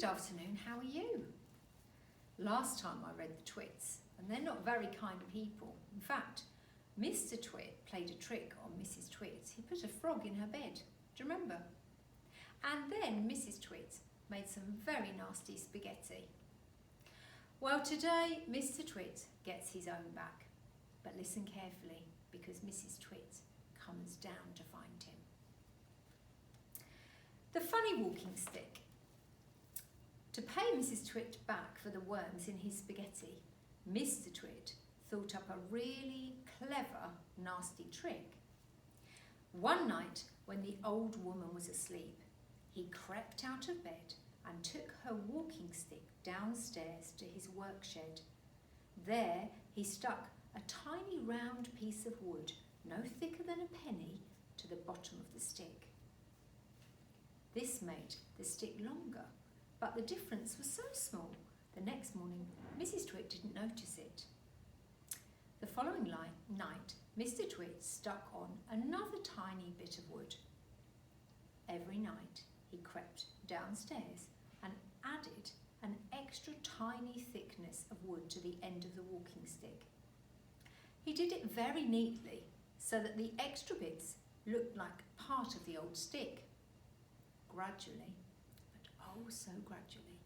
Good afternoon, how are you? Last time I read the Twits, and they're not very kind people. In fact, Mr Twit played a trick on Mrs Twit. He put a frog in her bed. Do you remember? And then Mrs Twit made some very nasty spaghetti. Well, today Mr Twit gets his own back. But listen carefully, because Mrs Twit comes down to find him. The funny walking stick. To pay Mrs Twit back for the worms in his spaghetti, Mr Twit thought up a really clever, nasty trick. One night, when the old woman was asleep, he crept out of bed and took her walking stick downstairs to his work shed. There, he stuck a tiny round piece of wood, no thicker than a penny, to the bottom of the stick. This made the stick longer, but the difference was so small, the next morning Mrs Twit didn't notice it. The following night, Mr Twit stuck on another tiny bit of wood. Every night he crept downstairs and added an extra tiny thickness of wood to the end of the walking stick. He did it very neatly so that the extra bits looked like part of the old stick. Gradually, but oh so gradually,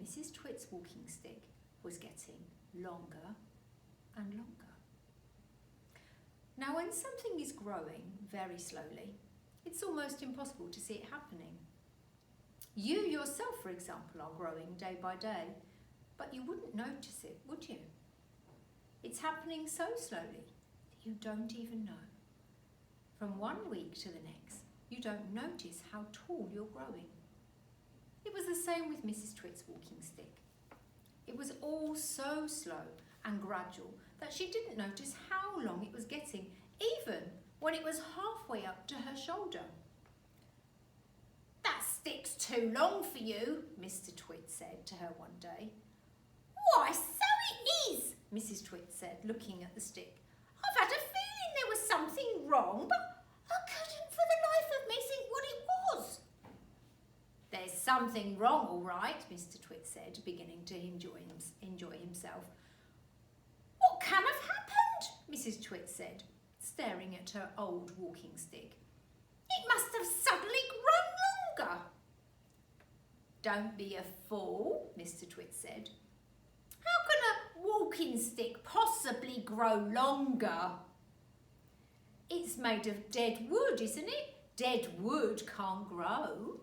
Mrs Twit's walking stick was getting longer and longer. Now, when something is growing very slowly, it's almost impossible to see it happening. You yourself, for example, are growing day by day, but you wouldn't notice it, would you? It's happening so slowly that you don't even know. From 1 week to the next, you don't notice how tall you're growing. It was the same with Mrs Twit's walking stick. It was all so slow and gradual that she didn't notice how long it was getting, even when it was halfway up to her shoulder. "That stick's too long for you," Mr Twit said to her one day. "Why, so it is," Mrs Twit said, looking at the stick. "I've had a feeling there was something wrong, but I couldn't for the life of me think what it was." "There's something wrong, all right," Mr Twit said, beginning to enjoy himself. "What can have happened?" Mrs Twit said, staring at her old walking stick. "It must have suddenly grown longer." "Don't be a fool," Mr Twit said. "How can a walking stick possibly grow longer?" "It's made of dead wood, isn't it? Dead wood can't grow."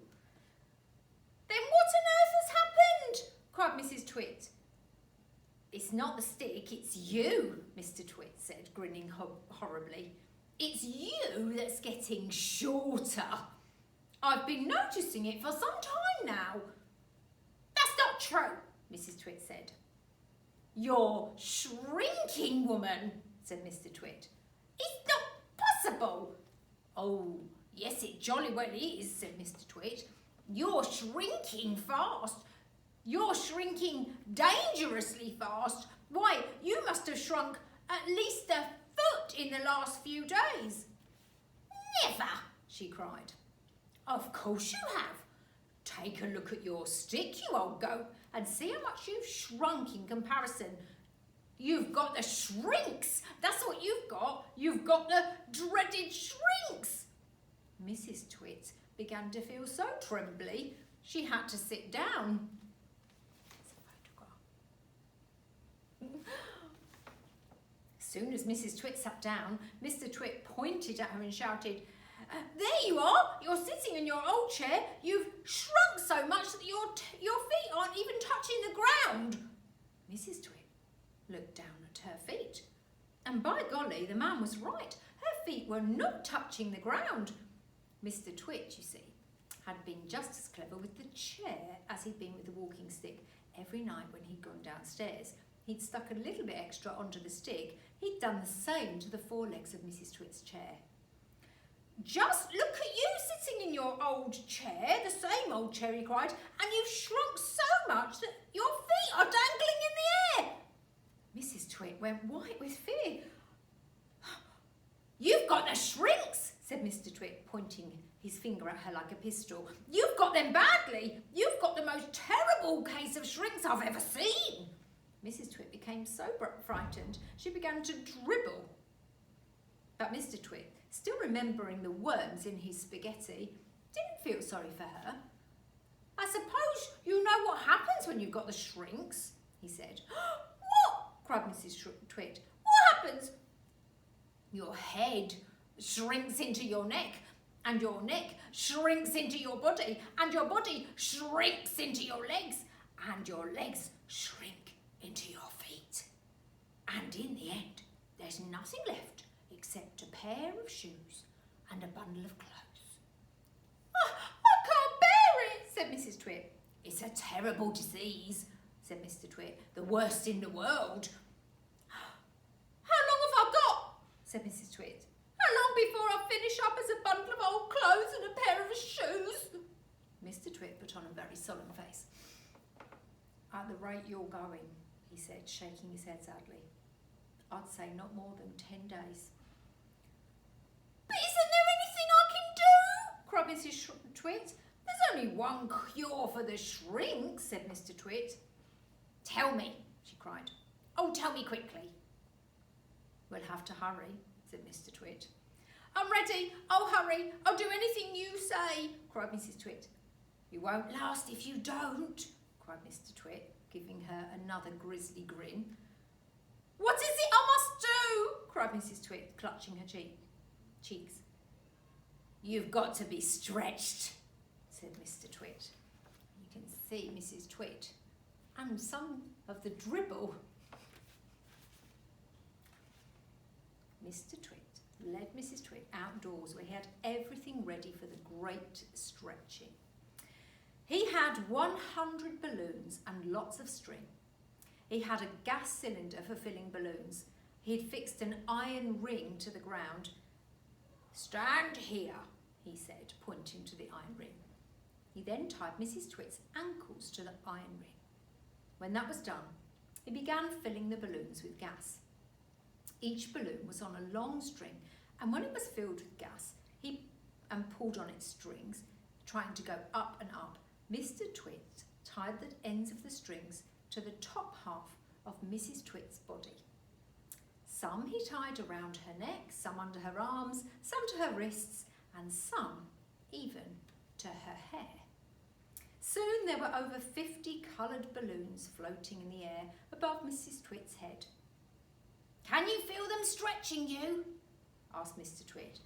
"Then what on earth has happened?" cried Mrs Twit. "It's not the stick, it's you," Mr Twit said, grinning horribly. "It's you that's getting shorter. I've been noticing it for some time now." "That's not true," Mrs Twit said. "You're shrinking, woman," said Mr Twit. "It's not possible." "Oh, yes, it jolly well is," said Mr Twit. "You're shrinking fast. You're shrinking dangerously fast. Why, you must have shrunk at least a foot in the last few days." "Never," she cried. "Of course you have. Take a look at your stick, you old goat, and see how much you've shrunk in comparison. You've got the shrinks. That's what you've got. You've got the dreaded shrinks." Mrs Twit began to feel so trembly she had to sit down. As soon as Mrs Twit sat down, Mr Twit pointed at her and shouted, "There you are! You're sitting in your old chair. You've shrunk so much that your feet aren't even touching the ground." Mrs Twit looked down at her feet, and by golly, the man was right. Her feet were not touching the ground. Mr Twit, you see, had been just as clever with the chair as he'd been with the walking stick. Every night when he'd gone downstairs, he'd stuck a little bit extra onto the stick. He'd done the same to the forelegs of Mrs Twit's chair. "Just look at you sitting in your old chair, the same old chair," he cried, "and you've shrunk so much that your feet are dangling in the air." Mrs Twit went white with fear. "You've got the shrinks," said Mr Twit, pointing his finger at her like a pistol. "You've got them badly. You've got the most terrible case of shrinks I've ever seen." Mrs Twit became so frightened she began to dribble. But Mr Twit, still remembering the worms in his spaghetti, didn't feel sorry for her. "I suppose you know what happens when you've got the shrinks," he said. "What?" cried Mrs Twit. "What happens?" "Your head shrinks into your neck, and your neck shrinks into your body, and your body shrinks into your legs, and your legs shrink into your feet. And in the end, there's nothing left except a pair of shoes and a bundle of clothes." I can't bear it," said Mrs Twit. "It's a terrible disease," said Mr Twit. "The worst in the world." "How long have I got?" said Mrs Twit. "How long before I finish up as a bundle of old clothes and a pair of shoes?" Mr Twit put on a very solemn face. "At the rate you're going," he said, shaking his head sadly, "I'd say not more than 10 days. "But isn't there anything I can do?" cried Mrs Twit. "There's only one cure for the shrinks," said Mr Twit. "Tell me," she cried. "Oh, tell me quickly." "We'll have to hurry," said Mr Twit. "I'm ready. I'll hurry. I'll do anything you say," cried Mrs Twit. "You won't last if you don't," cried Mr Twit, giving her another grisly grin. "What is it I must do?" cried Mrs Twit, clutching her cheeks. "You've got to be stretched," said Mr Twit. You can see Mrs Twit and some of the dribble. Mr Twit led Mrs Twit outdoors where he had everything ready for the great stretching. He had 100 balloons and lots of string. He had a gas cylinder for filling balloons. He had fixed an iron ring to the ground. "Stand here," he said, pointing to the iron ring. He then tied Mrs Twit's ankles to the iron ring. When that was done, he began filling the balloons with gas. Each balloon was on a long string, and when it was filled with gas, he pulled on its strings, trying to go up and up. Mr Twit tied the ends of the strings to the top half of Mrs Twit's body. Some he tied around her neck, some under her arms, some to her wrists, and some even to her hair. Soon there were over 50 coloured balloons floating in the air above Mrs Twit's head. "Can you feel them stretching you?" asked Mr Twit.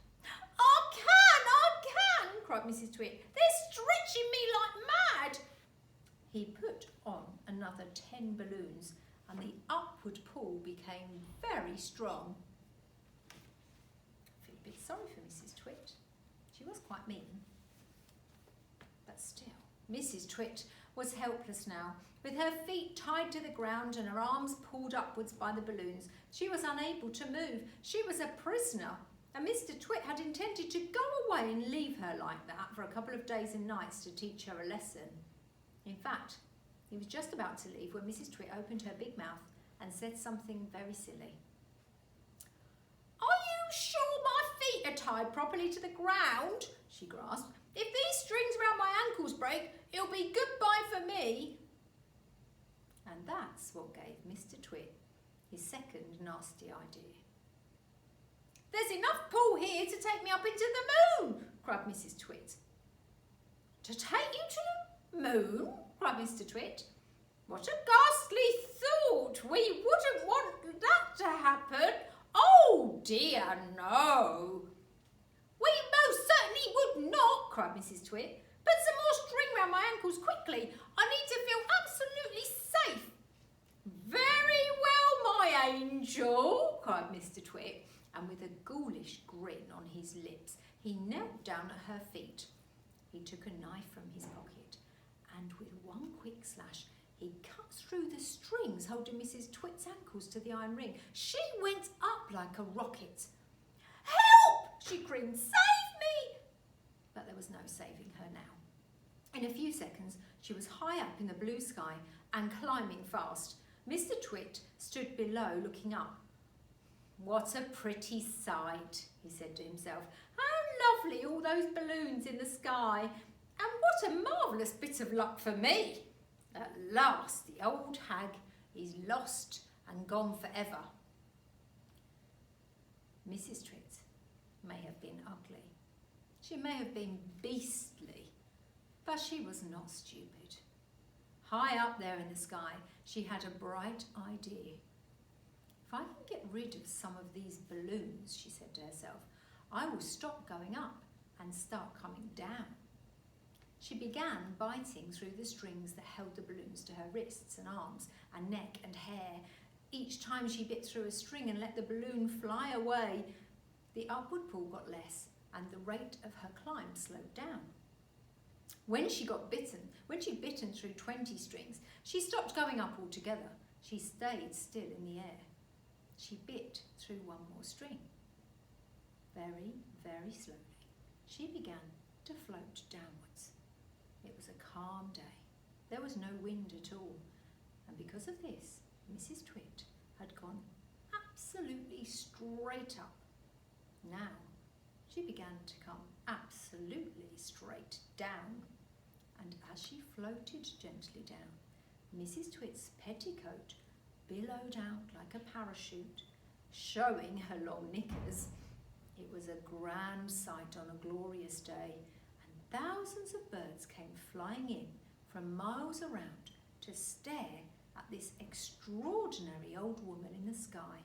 I can, cried Mrs Twit. "They're stretching me like mad." He put on another 10 balloons and the upward pull became very strong. I feel a bit sorry for Mrs Twit. She was quite mean. But still, Mrs Twit was helpless now. With her feet tied to the ground and her arms pulled upwards by the balloons, she was unable to move. She was a prisoner, and Mr Twit had intended to go away and leave her like that for a couple of days and nights to teach her a lesson. In fact, he was just about to leave when Mrs Twit opened her big mouth and said something very silly. "Are you sure my feet are tied properly to the ground?" she grasped. "If these strings round my ankles break, it'll be goodbye for me." And that's what gave Mr Twit his second nasty idea. "There's enough pull here to take me up into the moon," cried Mrs Twit. "To take you to the moon?" cried Mr Twit. "What a ghastly thought! We wouldn't want that to happen. Oh dear, no." "We most certainly would not," cried Mrs Twit. "Put some more string round my ankles quickly. I need to feel absolutely safe." "Very well, my angel," cried Mr Twit, and with a ghoulish grin on his lips, he knelt down at her feet. He took a knife from his pocket, and with one quick slash, he cut through the strings holding Mrs Twit's ankles to the iron ring. She went up like a rocket. "Help!" she screamed. "Save me!" But there was no saving her now. In a few seconds, she was high up in the blue sky and climbing fast. Mr Twit stood below looking up. "What a pretty sight," he said to himself. "How lovely, all those balloons in the sky. And what a marvellous bit of luck for me. At last, the old hag is lost and gone forever. Mrs Twit may have been ugly. She may have been beastly, but she was not stupid. High up there in the sky, she had a bright idea. If I can get rid of some of these balloons, she said to herself, I will stop going up and start coming down. She began biting through the strings that held the balloons to her wrists and arms and neck and hair. Each time she bit through a string and let the balloon fly away, the upward pull got less and the rate of her climb slowed down. When she'd bitten through 20 strings, she stopped going up altogether. She stayed still in the air. She bit through one more string. Very, very slowly, she began to float downwards. It was a calm day. There was no wind at all. And because of this, Mrs Twit had gone absolutely straight up. Now, she began to come absolutely straight down. And as she floated gently down, Mrs Twit's petticoat billowed out like a parachute, showing her long knickers. It was a grand sight on a glorious day, and thousands of birds came flying in from miles around to stare at this extraordinary old woman in the sky.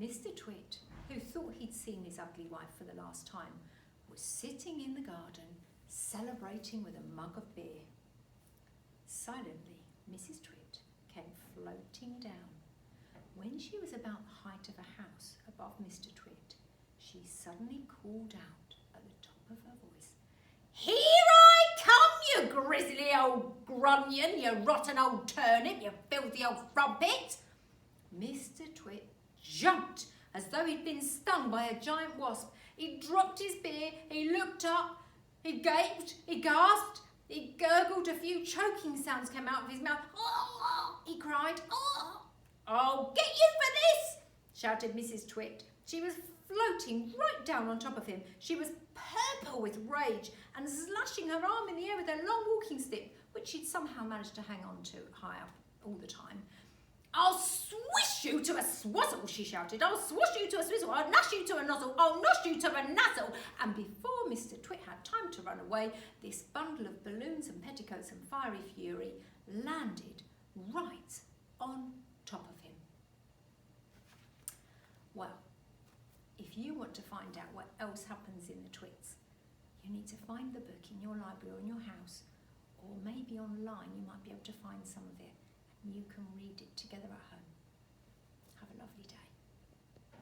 Mr Twit, who thought he'd seen his ugly wife for the last time, was sitting in the garden celebrating with a mug of beer. Silently, Mrs Twit came floating down. When she was about the height of a house above Mr Twit, she suddenly called out at the top of her voice, Here I come, you grisly old grunion, you rotten old turnip, you filthy old frumpet! Mr Twit jumped as though he'd been stung by a giant wasp. He dropped his beer, he looked up, he gaped, he gasped, he gurgled, a few choking sounds came out of his mouth. Oh, he cried, oh, I'll get you for this, shouted Mrs Twit. She was floating right down on top of him. She was purple with rage and slashing her arm in the air with her long walking stick, which she'd somehow managed to hang on to high up all the time. I'll swish you to a swazzle, she shouted. I'll swash you to a swizzle. I'll nash you to a nozzle. I'll nosh you to a nazzle. And before Mr Twit had time to run away, this bundle of balloons and petticoats and fiery fury landed right on top of him. Well, if you want to find out what else happens in the Twits, you need to find the book in your library or in your house, or maybe online you might be able to find some of it. You can read it together at home.